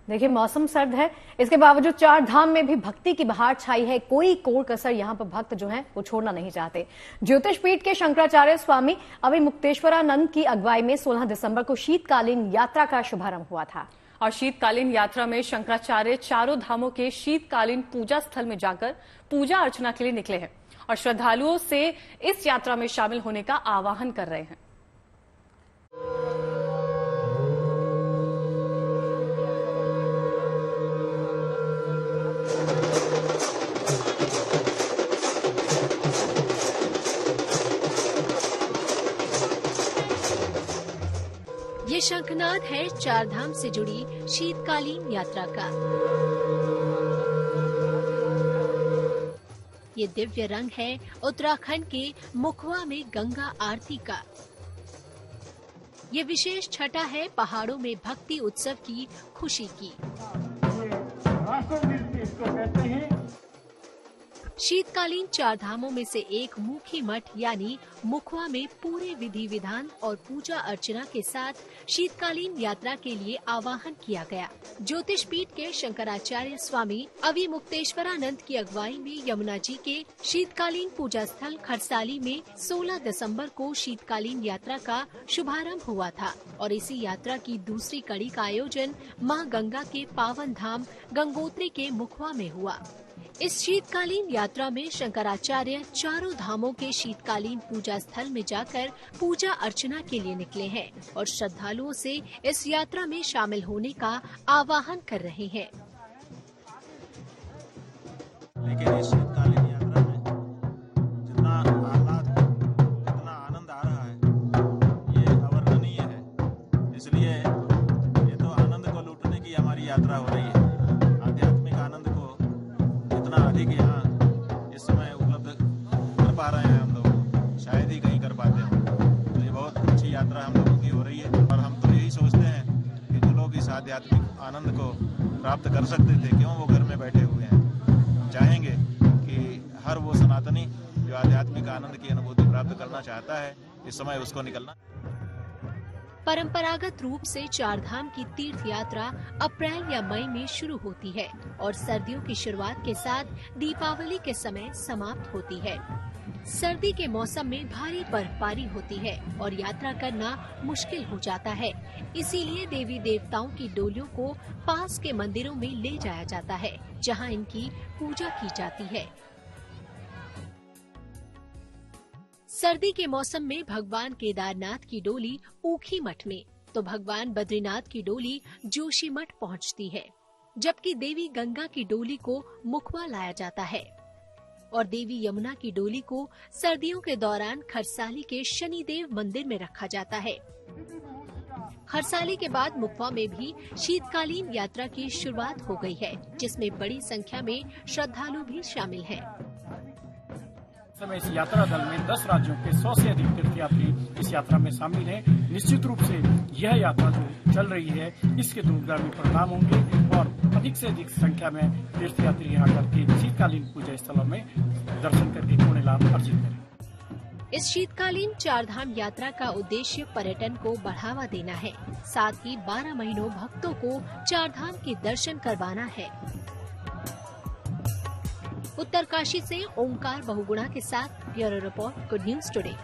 देखिए, मौसम सर्द है, इसके बावजूद चार धाम में भी भक्ति की बहार छाई है। कोई कोर कसर यहाँ पर भक्त जो हैं वो छोड़ना नहीं चाहते। ज्योतिष पीठ के शंकराचार्य स्वामी अविमुक्तेश्वरानंद की अगुवाई में 16 दिसंबर को शीतकालीन यात्रा का शुभारंभ हुआ था। और शीतकालीन यात्रा में शंकराचार्य चारों धामों के शीतकालीन पूजा स्थल में जाकर पूजा अर्चना के लिए निकले हैं और श्रद्धालुओं से इस यात्रा में शामिल होने का आह्वान कर रहे हैं। ये शंखनाद है चारधाम से जुड़ी शीतकालीन यात्रा का। ये दिव्य रंग है उत्तराखंड के मुखवा में गंगा आरती का। ये विशेष छटा है पहाड़ों में भक्ति उत्सव की खुशी की। शीतकालीन चार धामों में से एक मुखी मठ यानी मुखवा में पूरे विधि विधान और पूजा अर्चना के साथ शीतकालीन यात्रा के लिए आह्वान किया गया। ज्योतिष पीठ के शंकराचार्य स्वामी अविमुक्तेश्वरानंद की अगुवाई में यमुना जी के शीतकालीन पूजा स्थल खरसाली में 16 दिसंबर को शीतकालीन यात्रा का शुभारंभ हुआ था और इसी यात्रा की दूसरी कड़ी का आयोजन मां गंगा के पावन धाम गंगोत्री के मुखवा में हुआ। इस शीतकालीन यात्रा में शंकराचार्य चारों धामों के शीतकालीन पूजा स्थल में जाकर पूजा अर्चना के लिए निकले हैं और श्रद्धालुओं से इस यात्रा में शामिल होने का आह्वान कर रहे हैं। लेकिन इस शीतकालीन यात्रा में जितना आह्लाद, जितना आनंद आ रहा है, ये अवर्णनीय है। इसलिए ये तो आनंद को लूटने की हमारी यात्रा हो रही है। आध्यात्मिक आनंद को इतना अधिक यहाँ इस समय उपलब्ध कर पा रहे हैं हम लोग, शायद ही कहीं कर पाते हैं। तो ये बहुत अच्छी यात्रा हम लोगों की हो रही है और हम तो यही सोचते हैं कि जो लोग इस आध्यात्मिक आनंद को प्राप्त कर सकते थे, क्यों वो घर में बैठे हुए हैं। हम चाहेंगे कि हर वो सनातनी जो आध्यात्मिक आनंद की अनुभूति प्राप्त करना चाहता है, इस समय उसको निकलना। परंपरागत रूप से चारधाम की तीर्थ यात्रा अप्रैल या मई में शुरू होती है और सर्दियों की शुरुआत के साथ दीपावली के समय समाप्त होती है। सर्दी के मौसम में भारी बर्फबारी होती है और यात्रा करना मुश्किल हो जाता है। इसीलिए देवी देवताओं की डोलियों को पास के मंदिरों में ले जाया जाता है, जहां इनकी पूजा की जाती है। सर्दी के मौसम में भगवान केदारनाथ की डोली ऊखी मठ में, तो भगवान बद्रीनाथ की डोली जोशी मठ पहुंचती है, जबकि देवी गंगा की डोली को मुखवा लाया जाता है और देवी यमुना की डोली को सर्दियों के दौरान खरसाली के शनिदेव मंदिर में रखा जाता है। खरसाली के बाद मुखवा में भी शीतकालीन यात्रा की शुरुआत हो गई है, जिसमें बड़ी संख्या में श्रद्धालु भी शामिल हैं। समय इस यात्रा दल में 10 राज्यों के 100 से अधिक तीर्थयात्री इस यात्रा में शामिल हैं। निश्चित रूप से यह यात्रा जो चल रही है, इसके दूरगामी परिणाम होंगे और अधिक से अधिक संख्या में तीर्थयात्री यहाँ करके शीतकालीन पूजा स्थलों में दर्शन करके पुण्य लाभ अर्जित करें। इस शीतकालीन चारधाम यात्रा का उद्देश्य पर्यटन को बढ़ावा देना है, साथ ही 12 महीनों भक्तों को चारधाम के दर्शन करवाना है। उत्तरकाशी से ओंकार बहुगुणा के साथ bureau report, good news today.